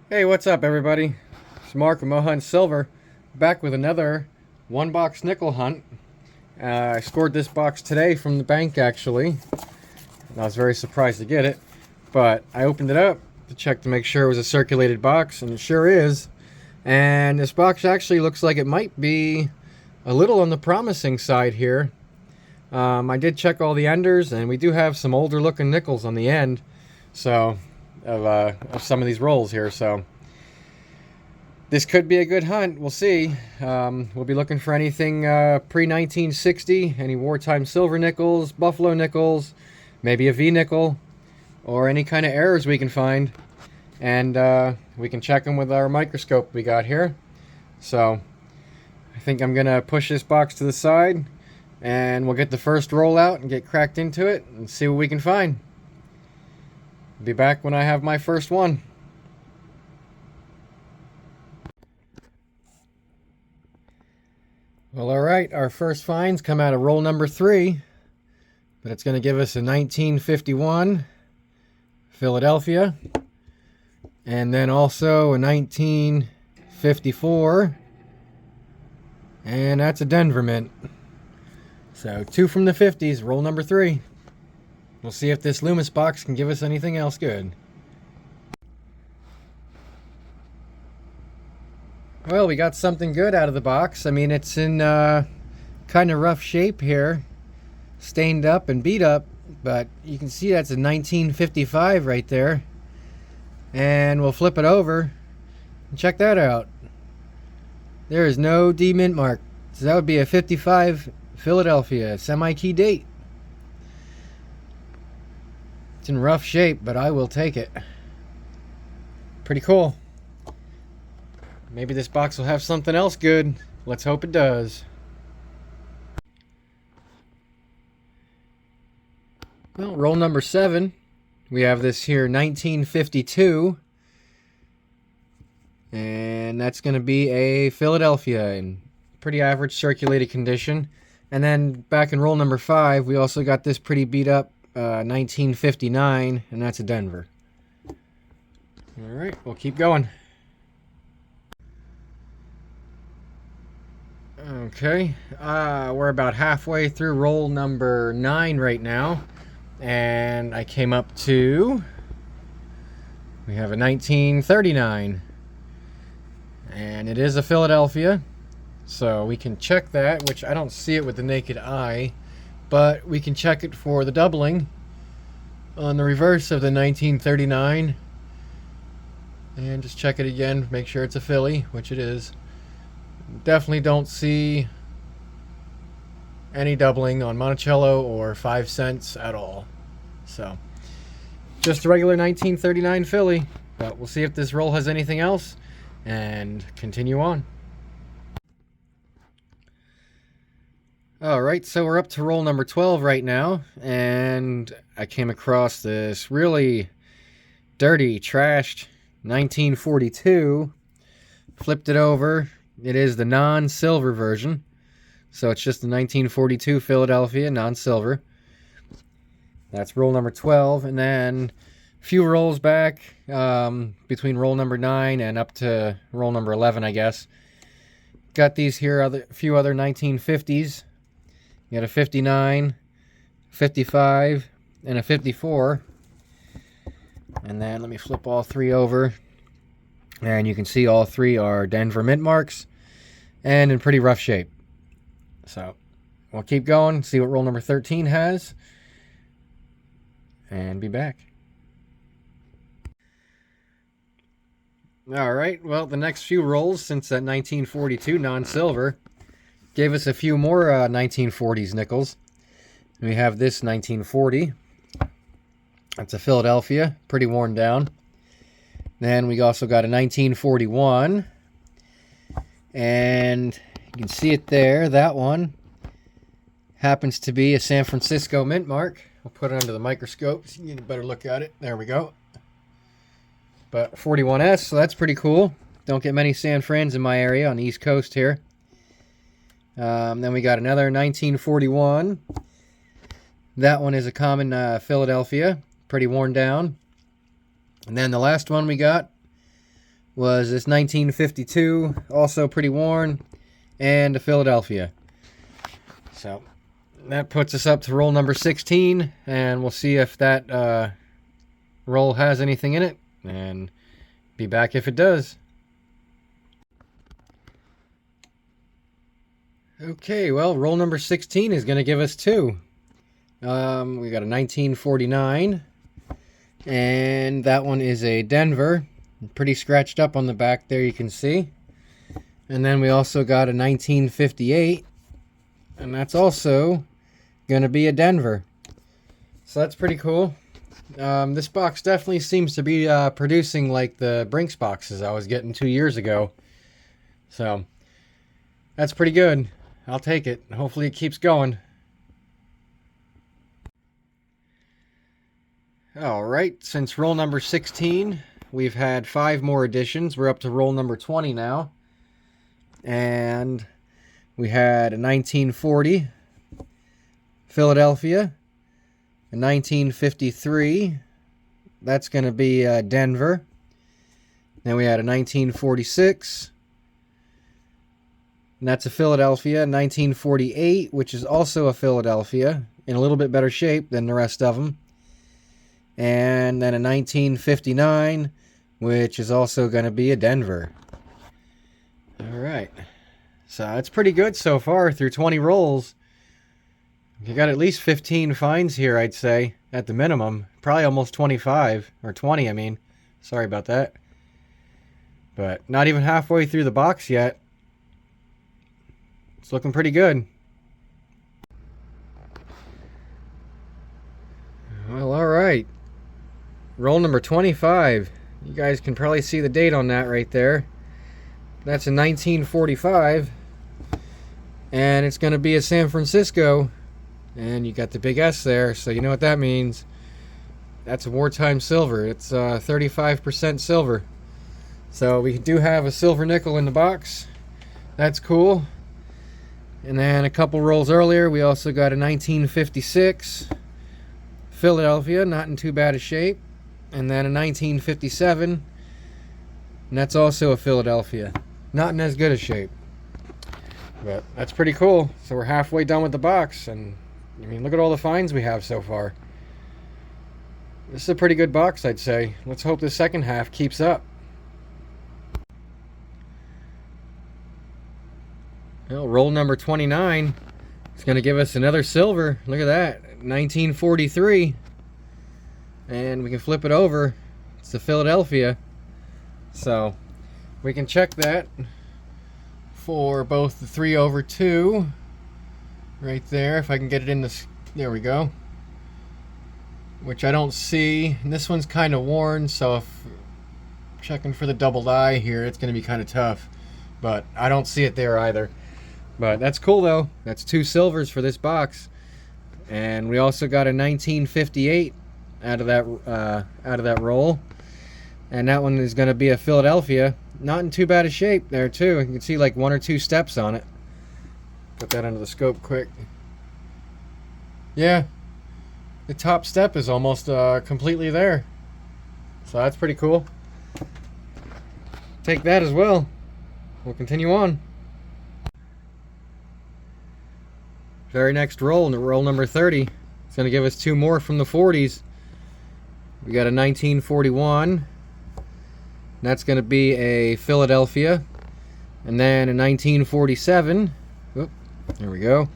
Hey, what's up, everybody? It's Mark from Mohunt Silver, back with another one box nickel hunt. I scored this box today from the bank, actually. I was very surprised to get it, but I opened it up to check to make sure it was a circulated box, and it sure is. And this box actually looks like it might be a little on the promising side here. I did check all the enders, and we do have some older looking nickels on the end, so of some of these rolls here. So this could be a good hunt. We'll see. We'll be looking for anything pre-1960, any wartime silver nickels, buffalo nickels, maybe a V nickel, or any kind of errors we can find. And we can check them with our microscope we got here. So I think I'm going to push this box to the side, and we'll get the first roll out and get cracked into it and see what we can find. Be back when I have my first one. Well, alright, our first finds come out of roll number 3, but it's going to give us a 1951 Philadelphia, and then also a 1954, and that's a Denver Mint. So 2 from the 50s, roll number 3. We'll see if this Loomis box can give us anything else good. Well, we got something good out of the box. I mean, it's in kind of rough shape here, stained up and beat up, but you can see that's a 1955 right there. And we'll flip it over and check that out. There is no D mint mark, so that would be a 55 Philadelphia, semi-key date. It's in rough shape, but I will take it. Pretty cool. Maybe this box will have something else good. Let's hope it does. Well, roll number 7. We have this here 1952. And that's going to be a Philadelphia in pretty average circulated condition. And then back in roll number 5, we also got this pretty beat up 1959, and that's a Denver. Alright, we'll keep going. Okay, we're about halfway through roll number 9 right now, and I came up to, we have a 1939, and it is a Philadelphia, so we can check that, which I don't see it with the naked eye, but we can check it for the doubling on the reverse of the 1939, and just check it again, make sure it's a Philly, which it is. Definitely don't see any doubling on Monticello or 5 cents at all. So, just a regular 1939 Philly. But we'll see if this roll has anything else and continue on. Alright, so we're up to roll number 12 right now, and I came across this really dirty, trashed 1942. Flipped it over. It is the non-silver version, so it's just the 1942 Philadelphia non-silver. That's roll number 12, and then a few rolls back between roll number 9 and up to roll number 11, I guess. Got these here, a few other 1950s. You got a 59, 55, and a 54. And then let me flip all 3 over. And you can see all 3 are Denver mint marks and in pretty rough shape. So we'll keep going, see what roll number 13 has, and be back. Alright, well, the next few rolls since that 1942 non-silver gave us a few more 1940s nickels. We have this 1940. That's a Philadelphia, pretty worn down. Then we also got a 1941, and you can see it there. That one happens to be a San Francisco mint mark. I'll put it under the microscope so you can get a better look at it. There we go. But 41S, so that's pretty cool. Don't get many San Frans in my area on the East Coast here. Then we got another 1941. That one is a common Philadelphia, pretty worn down. And then the last one we got was this 1952, also pretty worn, and a Philadelphia. So that puts us up to roll number 16, and we'll see if that roll has anything in it, and be back if it does. Okay, well, roll number 16 is going to give us two. We got a 1949, and that one is a Denver. Pretty scratched up on the back there, you can see. And then we also got a 1958, and that's also going to be a Denver. So that's pretty cool. This box definitely seems to be producing like the Brinks boxes I was getting 2 years ago. So that's pretty good. I'll take it. Hopefully it keeps going. Alright, since roll number 16, we've had 5 more editions. We're up to roll number 20 now. And we had a 1940 Philadelphia, a 1953. That's going to be Denver. Then we had a 1946. And that's a Philadelphia. 1948, which is also a Philadelphia, in a little bit better shape than the rest of them. And then a 1959, which is also going to be a Denver. Alright. So that's pretty good so far through 20 rolls. You got at least 15 finds here, I'd say, at the minimum. Probably almost 25, or 20, I mean. Sorry about that. But not even halfway through the box yet. It's looking pretty good. Well, alright. Roll number 25. You guys can probably see the date on that right there. That's a 1945. And it's going to be a San Francisco. And you got the big S there, so you know what that means. That's a wartime silver. It's 35% silver. So we do have a silver nickel in the box. That's cool. And then a couple rolls earlier, we also got a 1956 Philadelphia, not in too bad a shape. And then a 1957, and that's also a Philadelphia, not in as good a shape. But that's pretty cool. So we're halfway done with the box, and I mean, look at all the finds we have so far. This is a pretty good box, I'd say. Let's hope the second half keeps up. Well, roll number 29 is going to give us another silver. Look at that, 1943. And we can flip it over. It's the Philadelphia. So we can check that for both the 3/2 right there. If I can get it in this, there we go. Which I don't see. And this one's kind of worn, so if checking for the double die here, it's going to be kind of tough. But I don't see it there either. But that's cool though. That's 2 silvers for this box. And we also got a 1958 out of that roll, and that one is going to be a Philadelphia, not in too bad a shape there too. You can see like 1 or 2 steps on it. Put that under the scope quick. Yeah, the top step is almost completely there, so that's pretty cool. Take that as well. We'll continue on. Very next roll, roll number 30. It's going to give us 2 more from the 40s. We got a 1941. And that's going to be a Philadelphia. And then a 1947. Oop, there we go.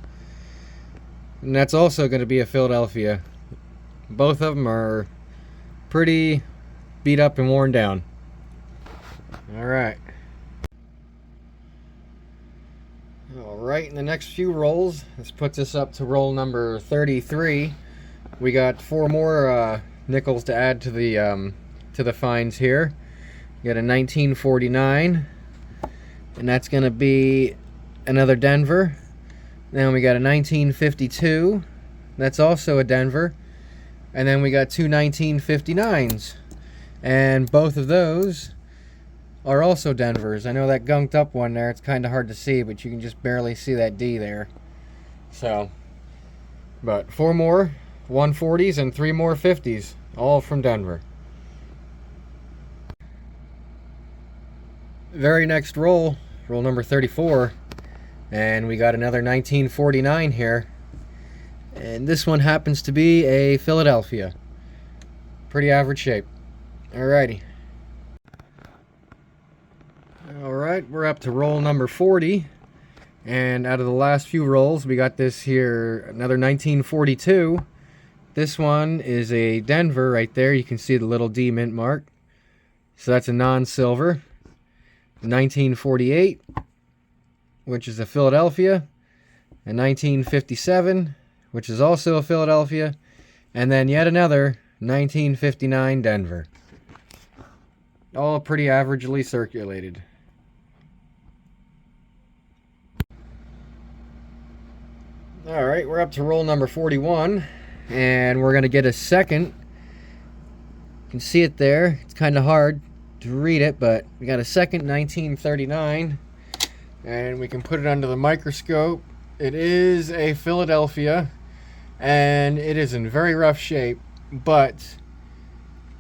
And that's also going to be a Philadelphia. Both of them are pretty beat up and worn down. Alright. Alright, in the next few rolls, this puts us up to roll number 33. We got 4 more nickels to add to the finds here. We got a 1949, and that's going to be another Denver. Then we got a 1952, that's also a Denver. And then we got 2 1959s, and both of those are also Denvers. I know that gunked up one there, it's kind of hard to see, but you can just barely see that D there. So, but 4 more 140s and 3 more 50s, all from Denver. Very next roll, roll number 34, and we got another 1949 here. And this one happens to be a Philadelphia. Pretty average shape. Alrighty. Alright, we're up to roll number 40. And out of the last few rolls, we got this here, another 1942. This one is a Denver right there. You can see the little D mint mark. So that's a non-silver. 1948, which is a Philadelphia. A 1957, which is also a Philadelphia. And then yet another 1959 Denver. All pretty averagely circulated. Alright, we're up to roll number 41, and we're going to get a second. You can see it there. It's kind of hard to read it, but we got a second 1939, and we can put it under the microscope. It is a Philadelphia, and it is in very rough shape, but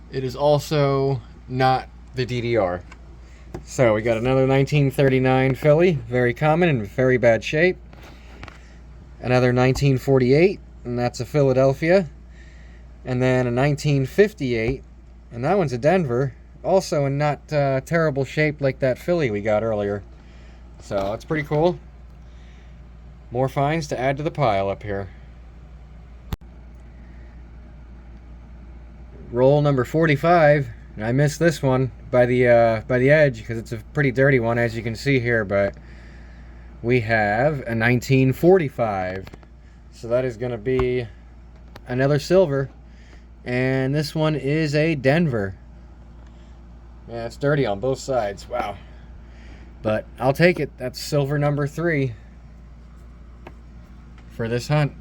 it is also not the DDR. So we got another 1939 Philly, very common and very bad shape. Another 1948, and that's a Philadelphia. And then a 1958, and that one's a Denver, also in not terrible shape like that Philly we got earlier. So that's pretty cool. More finds to add to the pile up here. Roll number 45, and I missed this one by the edge because it's a pretty dirty one, as you can see here, but we have a 1945. So that is going to be another silver. And this one is a Denver. Yeah, it's dirty on both sides. Wow. But I'll take it. That's silver number 3 for this hunt.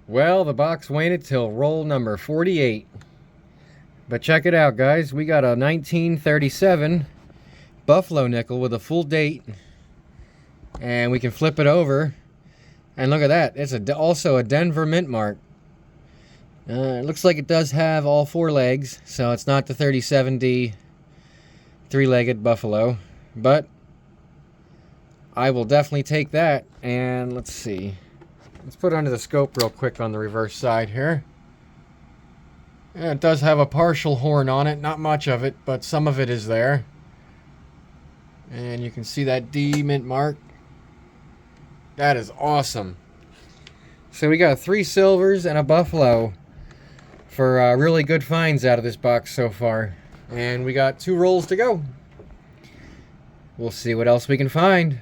Well, the box waited till roll number 48. But check it out, guys. We got a 1937 Buffalo nickel with a full date, and we can flip it over, and look at that. It's also a Denver mint mark. It looks like it does have all 4 legs, so it's not the 37D 3-legged Buffalo, but I will definitely take that. And let's see, let's put it under the scope real quick on the reverse side here. Yeah, it does have a partial horn on it, not much of it, but some of it is there. And you can see that D mint mark. That is awesome. So we got 3 silvers and a Buffalo for really good finds out of this box so far. And we got 2 rolls to go. We'll see what else we can find.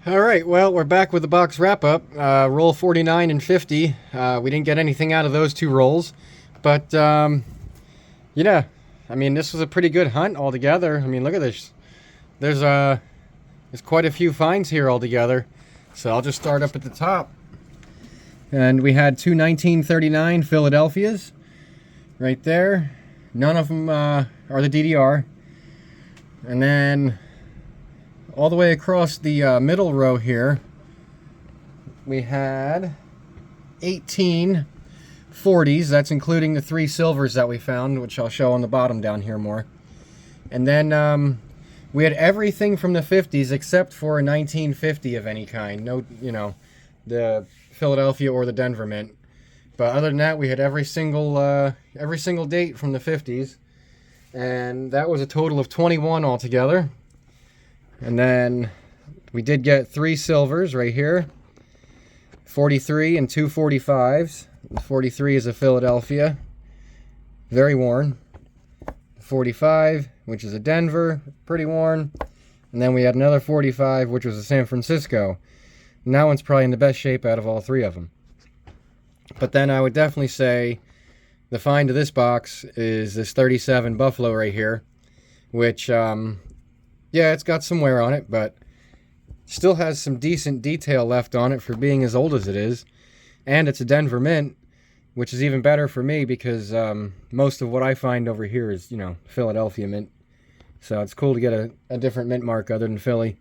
Alright, well, we're back with the box wrap-up. Roll 49 and 50. We didn't get anything out of those 2 rolls. But, yeah. I mean, this was a pretty good hunt altogether. I mean, look at this. There's quite a few finds here altogether. So I'll just start up at the top. And we had 2 1939 Philadelphias right there. None of them are the DDR. And then all the way across the middle row here, we had 18 40s. That's including the 3 silvers that we found, which I'll show on the bottom down here more. And then we had everything from the 50s except for a 1950 of any kind. No, you know, the Philadelphia or the Denver mint. But other than that, we had every single date from the 50s. And that was a total of 21 altogether. And then we did get 3 silvers right here. 43 and 2 45s. The 43 is a Philadelphia, very worn. 45, which is a Denver, pretty worn. And then we had another 45, which was a San Francisco. And that one's probably in the best shape out of all 3 of them. But then I would definitely say the find of this box is this 37 Buffalo right here, which, yeah, it's got some wear on it, but still has some decent detail left on it for being as old as it is. And it's a Denver mint, which is even better for me because most of what I find over here is, you know, Philadelphia mint. So it's cool to get a different mint mark other than Philly.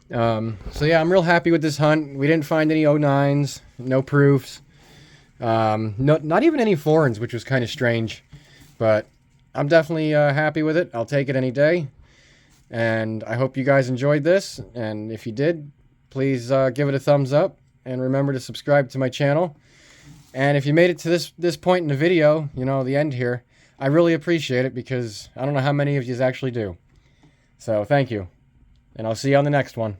So yeah, I'm real happy with this hunt. We didn't find any 09s, no proofs. Not even any foreigns, which was kind of strange. But I'm definitely happy with it. I'll take it any day. And I hope you guys enjoyed this. And if you did, please give it a thumbs up. And remember to subscribe to my channel. And if you made it to this point in the video, you know, the end here, I really appreciate it because I don't know how many of you actually do. So thank you. And I'll see you on the next one.